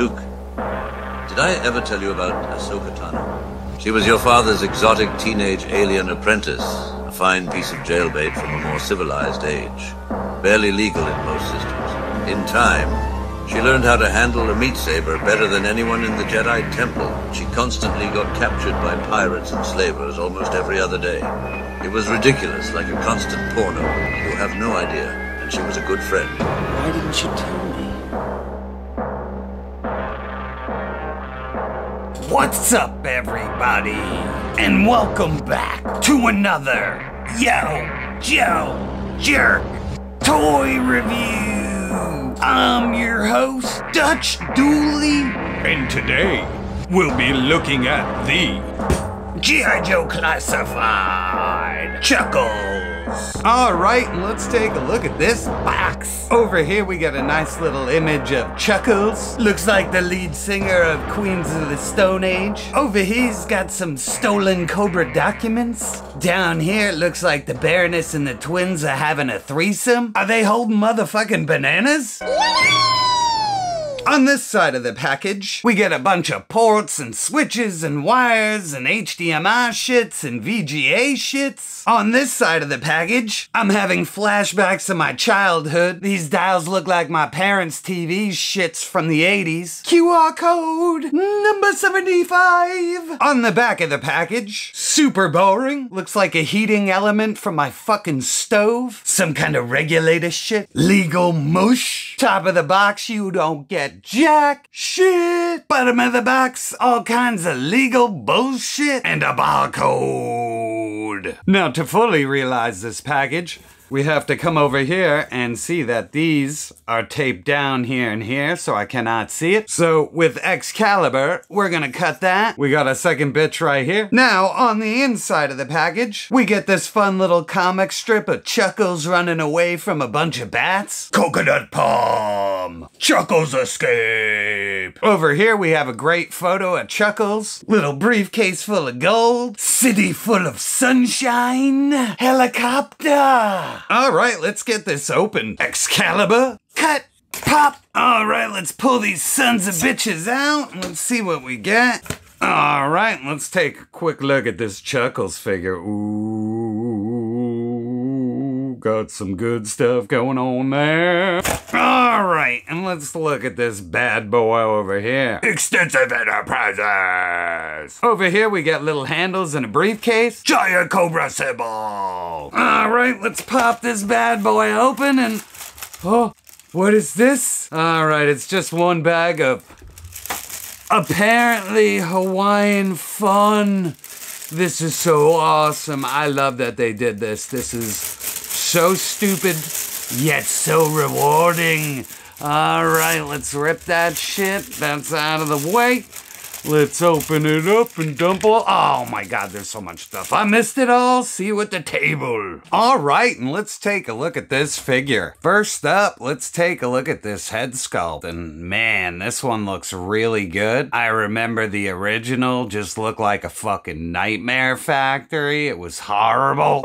Luke, did I ever tell you about Ahsoka Tano? She was your father's exotic teenage alien apprentice, a fine piece of jailbait from a more civilized age. Barely legal in most systems. In time, she learned how to handle a meat saber better than anyone in the Jedi Temple. She constantly got captured by pirates and slavers almost every other day. It was ridiculous, like a constant porno. You have no idea. And she was a good friend. Why didn't you tell me? What's up, everybody? And welcome back to another Joe Jerk Toy Review. I'm your host, Dutch Dooley. And today, we'll be looking at the G.I. Joe Classified Chuckles. Alright, let's take a look at this box. Over here we got a nice little image of Chuckles. Looks like the lead singer of Queens of the Stone Age. Over here's got some stolen Cobra documents. Down here it looks like the Baroness and the twins are having a threesome. Are they holding motherfucking bananas? On this side of the package, we get a bunch of ports and switches and wires and HDMI shits and VGA shits. On this side of the package, I'm having flashbacks of my childhood. These dials look like my parents' TV shits from the 80s. QR code number 75. On the back of the package, super boring. Looks like a heating element from my fucking stove. Some kind of regulator shit. Legal mush. Top of the box, you don't get jack shit. Bottom of the box, all kinds of legal bullshit and a barcode. Now to fully realize this package, we have to come over here and see that these are taped down here and here, so I cannot see it. So with Excalibur, we're gonna cut that. We got a second bitch right here. Now, on the inside of the package, we get this fun little comic strip of Chuckles running away from a bunch of bats. Coconut Palm. Chuckles escape. Over here, we have a great photo of Chuckles. Little briefcase full of gold. City full of sunshine. Helicopter. All right, let's get this open. Excalibur, cut, pop. All right, let's pull these sons of bitches out. Let's see what we get. All right, let's take a quick look at this Chuckles figure. Ooh, got some good stuff going on there. All right, and let's look at this bad boy over here. Extensive Enterprises. Over here, we got little handles and a briefcase. Giant Cobra symbol. All right, let's pop this bad boy open and... Oh, what is this? All right, it's just one bag of apparently Hawaiian fun. This is so awesome. I love that they did this. This is so stupid, yet so rewarding. All right, let's rip that shit. That's out of the way. Let's open it up and dump all. Oh my God, there's so much stuff. I missed it all. See you at the table. All right, and let's take a look at this figure. First up, let's take a look at this head sculpt. And man, this one looks really good. I remember the original just looked like a fucking nightmare factory. It was horrible.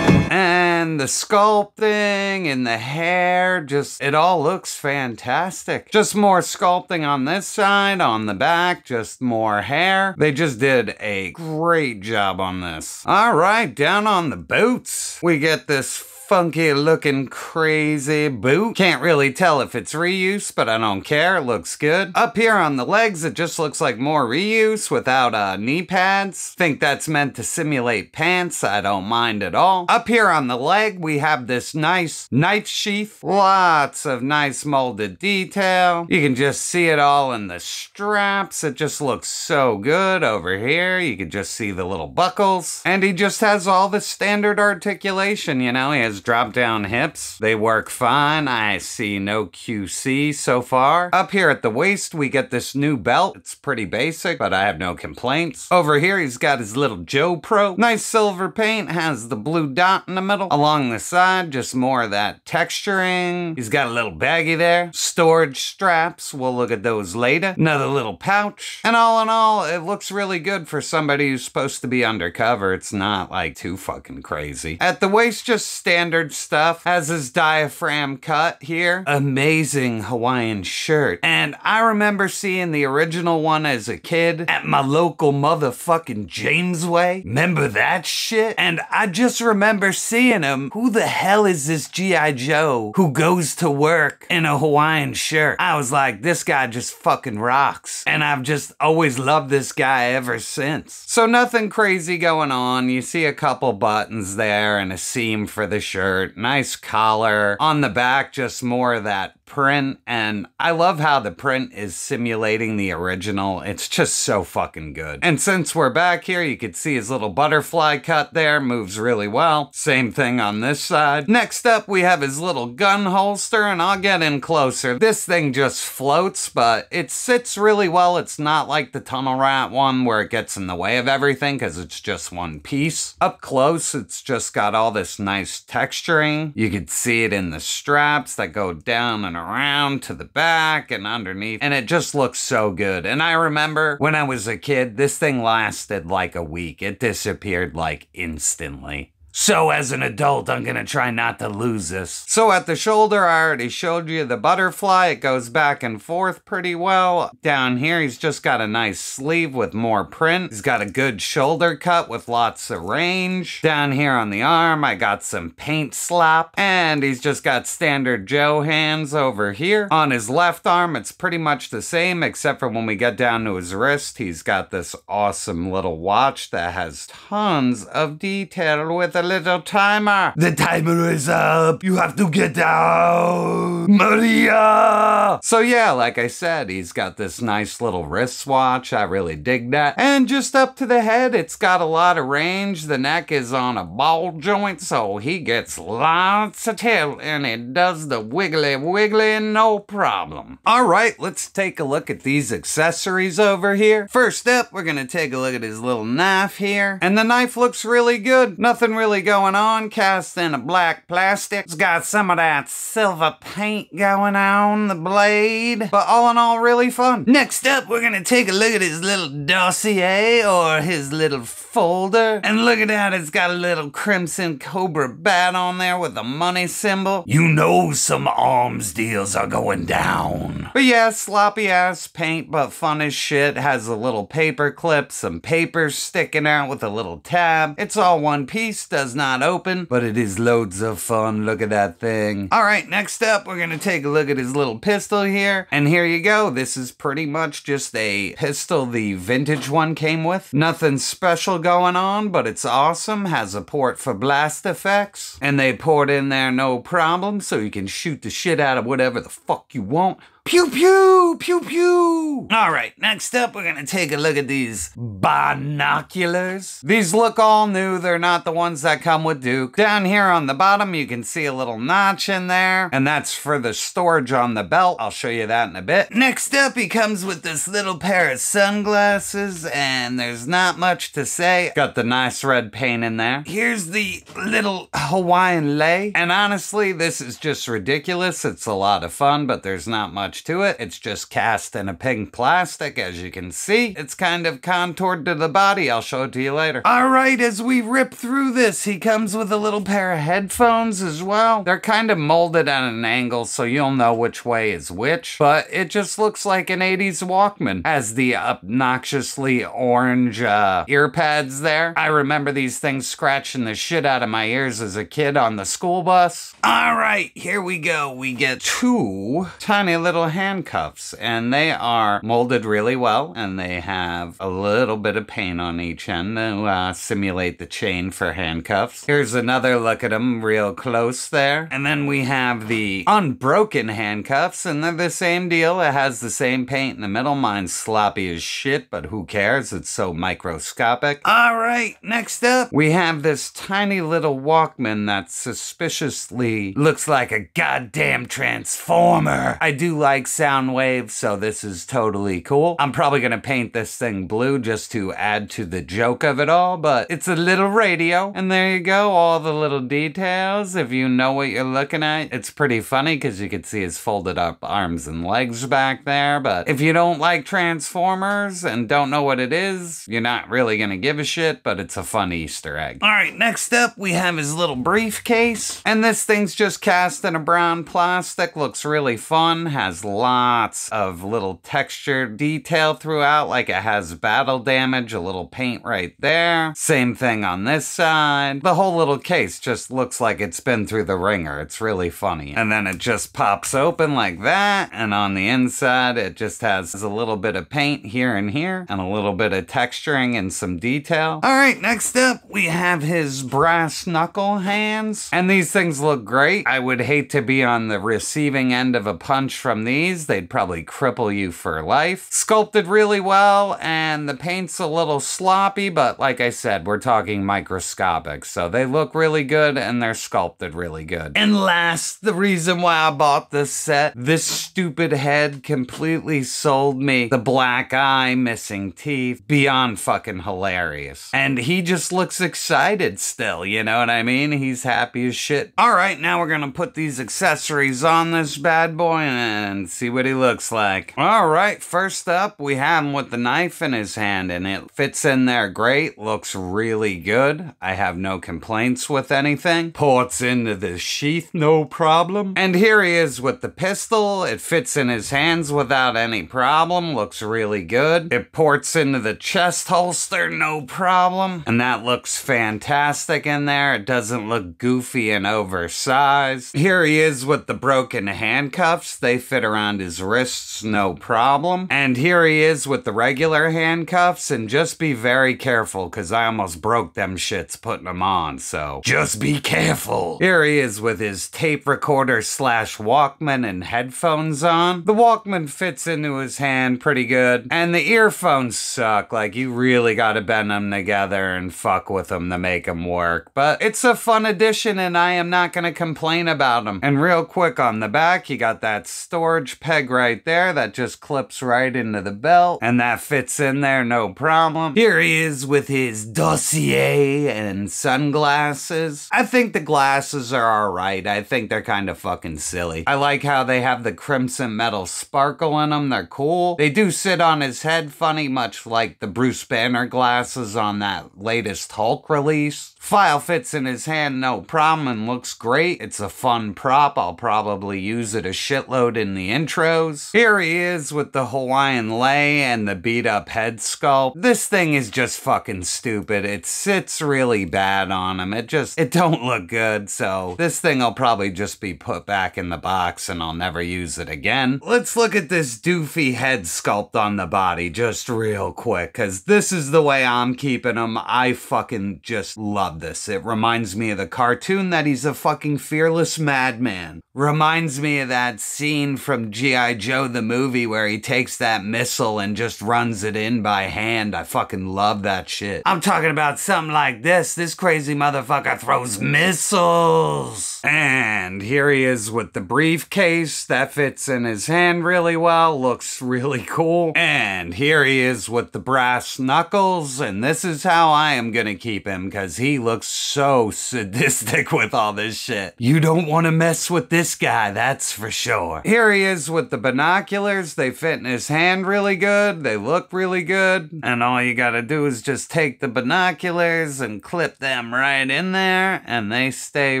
And the sculpting and the hair, it all looks fantastic. Just more sculpting on this side, on the back, just more hair. They just did a great job on this. All right, down on the boots, we get this funky looking crazy boot. Can't really tell if it's reuse, but I don't care. It looks good. Up here on the legs, it just looks like more reuse without knee pads. Think that's meant to simulate pants. I don't mind at all. Up here on the leg, we have this nice knife sheath. Lots of nice molded detail. You can just see it all in the straps. It just looks so good. Over here, you can just see the little buckles. And he just has all the standard articulation, you know. He has drop down hips. They work fine. I see no QC so far. Up here at the waist, we get this new belt. It's pretty basic, but I have no complaints. Over here, he's got his little Joe Pro. Nice silver paint, has the blue dot in the middle. Along the side, just more of that texturing. He's got a little baggie there. Storage straps, we'll look at those later. Another little pouch. And all in all, it looks really good for somebody who's supposed to be undercover. It's not like too fucking crazy. At the waist, just standard standard stuff. Has his diaphragm cut here. Amazing Hawaiian shirt. And I remember seeing the original one as a kid at my local motherfucking Jamesway. Remember that shit? And I just remember seeing him. Who the hell is this G.I. Joe who goes to work in a Hawaiian shirt? I was like, this guy just fucking rocks. And I've just always loved this guy ever since. So nothing crazy going on. You see a couple buttons there and a seam for the shirt. Nice collar. On the back, just more of that print, and I love how the print is simulating the original. It's just so fucking good. And since we're back here, you can see his little butterfly cut there, moves really well. Same thing on this side. Next up, we have his little gun holster, and I'll get in closer. This thing just floats, but it sits really well. It's not like the Tunnel Rat one where it gets in the way of everything because it's just one piece. Up close, it's just got all this nice texturing. You can see it in the straps that go down and around to the back and underneath, and it just looks so good. And I remember when I was a kid, this thing lasted like a week. It disappeared like instantly. So as an adult, I'm gonna try not to lose this. So at the shoulder, I already showed you the butterfly. It goes back and forth pretty well. Down here, he's just got a nice sleeve with more print. He's got a good shoulder cut with lots of range. Down here on the arm, I got some paint slap. And he's just got standard Joe hands over here. On his left arm, it's pretty much the same, except for when we get down to his wrist, he's got this awesome little watch that has tons of detail with a little timer. The timer is up. You have to get down, Maria. So yeah, like I said, he's got this nice little wristwatch. I really dig that. And just up to the head, it's got a lot of range. The neck is on a ball joint, so he gets lots of tail, and it does the wiggly wiggly no problem. All right, let's take a look at these accessories over here. First up, we're gonna take a look at his little knife here. And the knife looks really good. Nothing really going on, cast in a black plastic. It's got some of that silver paint going on the blade, but all in all, really fun. Next up, we're gonna take a look at his little dossier, or his little folder. And look at that, it's got a little crimson cobra bat on there with a money symbol. You know some arms deals are going down. But yeah, sloppy ass paint, but fun as shit. Has a little paper clip, some papers sticking out with a little tab. It's all one piece, does not open, but it is loads of fun. Look at that thing. All right, next up, we're gonna take a look at his little pistol here. And here you go. This is pretty much just a pistol the vintage one came with. Nothing special going on, but it's awesome. Has a port for blast effects, and they poured in there no problem, so you can shoot the shit out of whatever the fuck you want. Pew pew, pew pew. All right, next up, we're gonna take a look at these binoculars. These look all new. They're not the ones that come with Duke. Down here on the bottom, you can see a little notch in there, and that's for the storage on the belt. I'll show you that in a bit. Next up, he comes with this little pair of sunglasses, and there's not much to say. Got the nice red paint in there. Here's the little Hawaiian lei, and honestly, this is just ridiculous. It's a lot of fun, but there's not much to it. It's just cast in a pink plastic, as you can see. It's kind of contoured to the body. I'll show it to you later. All right, as we rip through this, he comes with a little pair of headphones as well. They're kind of molded at an angle, so you'll know which way is which, but it just looks like an 80s Walkman. Has the obnoxiously orange ear pads there. I remember these things scratching the shit out of my ears as a kid on the school bus. All right, here we go. We get two tiny little handcuffs, and they are molded really well, and they have a little bit of paint on each end to simulate the chain for handcuffs. Here's another look at them real close there. And then we have the unbroken handcuffs, and they're the same deal. It has the same paint in the middle. Mine's sloppy as shit, but who cares? It's so microscopic. All right, next up, we have this tiny little Walkman that suspiciously looks like a goddamn transformer. I do like like sound waves, so this is totally cool. I'm probably gonna paint this thing blue just to add to the joke of it all, but it's a little radio. And there you go, all the little details. If you know what you're looking at, it's pretty funny because you can see his folded up arms and legs back there. But if you don't like Transformers and don't know what it is, you're not really gonna give a shit, but it's a fun Easter egg. All right, next up, we have his little briefcase. And this thing's just cast in a brown plastic. Looks really fun. Has lots of little texture detail throughout, like it has battle damage, a little paint right there. Same thing on this side. The whole little case just looks like it's been through the ringer. It's really funny. And then it just pops open like that. And on the inside, it just has a little bit of paint here and here, and a little bit of texturing and some detail. All right, next up, we have his brass knuckle hands. And these things look great. I would hate to be on the receiving end of a punch from these. They'd probably cripple you for life. Sculpted really well, and the paint's a little sloppy, but like I said, we're talking microscopic, so they look really good and they're sculpted really good. And last, the reason why I bought this set, this stupid head completely sold me the black eye, missing teeth, beyond fucking hilarious. And he just looks excited still, you know what I mean? He's happy as shit. All right, now we're gonna put these accessories on this bad boy and see what he looks like. All right, first up, we have him with the knife in his hand, and it fits in there great, looks really good. I have no complaints with anything. Ports into the sheath, no problem. And here he is with the pistol. It fits in his hands without any problem, looks really good. It ports into the chest holster, no problem. And that looks fantastic in there. It doesn't look goofy and oversized. Here he is with the broken handcuffs. They fit around his wrists, no problem. And here he is with the regular handcuffs, and just be very careful because I almost broke them shits putting them on, so just be careful. Here he is with his tape recorder slash Walkman and headphones on. The Walkman fits into his hand pretty good, and the earphones suck. Like, you really gotta bend them together and fuck with them to make them work. But it's a fun addition, and I am not gonna complain about them. And real quick on the back, you got that storage peg right there that just clips right into the belt, and that fits in there no problem. Here he is with his dossier and sunglasses. I think the glasses are alright. I think they're kind of fucking silly. I like how they have the crimson metal sparkle in them. They're cool. They do sit on his head funny, much like the Bruce Banner glasses on that latest Hulk release. File fits in his hand no problem and looks great. It's a fun prop. I'll probably use it a shitload in the intros. Here he is with the Hawaiian lei and the beat up head sculpt. This thing is just fucking stupid. It sits really bad on him. It don't look good, so this thing will probably just be put back in the box and I'll never use it again. Let's look at this doofy head sculpt on the body just real quick, because this is the way I'm keeping him. I fucking just love this. It reminds me of the cartoon that he's a fucking fearless madman. Reminds me of that scene from G.I. Joe the movie where he takes that missile and just runs it in by hand. I fucking love that shit. I'm talking about something like this. This crazy motherfucker throws missiles. And here he is with the briefcase. That fits in his hand really well. Looks really cool. And here he is with the brass knuckles. And this is how I am gonna keep him, because he looks so sadistic with all this shit. You don't want to mess with this guy, that's for sure. Here he is with the binoculars. They fit in his hand really good. They look really good. And all you gotta do is just take the binoculars and clip them right in there, and they stay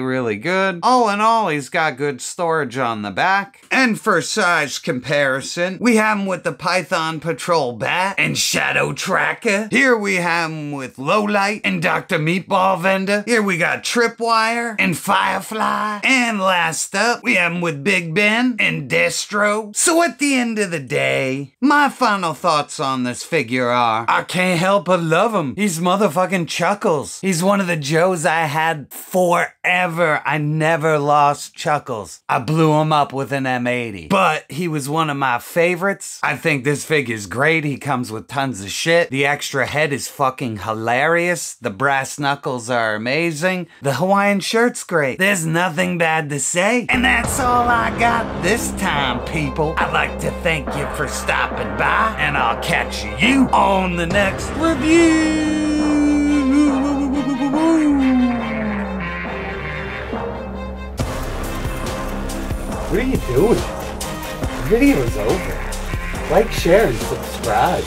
really good. All in all, he's got good storage on the back. And for size comparison, we have him with the Python Patrol Bat and Shadow Tracker. Here we have him with Lowlight and Dr. Meatball Vendor. Here we got Tripwire and Firefly. And last up, we have him with Big Ben and Destro. So at the end of the day, my final thoughts on this figure are, I can't help but love him. He's motherfucking Chuckles. He's one of the Joes I had forever. I never lost Chuckles. I blew him up with an M80. But he was one of my favorites. I think this figure's great. He comes with tons of shit. The extra head is fucking hilarious. The brass knuckles are amazing. The Hawaiian shirt's great. There's nothing bad to say. And And that's all I got this time, people. I'd like to thank you for stopping by, and I'll catch you on the next review. What are you doing? The video's over. Like, share, and subscribe.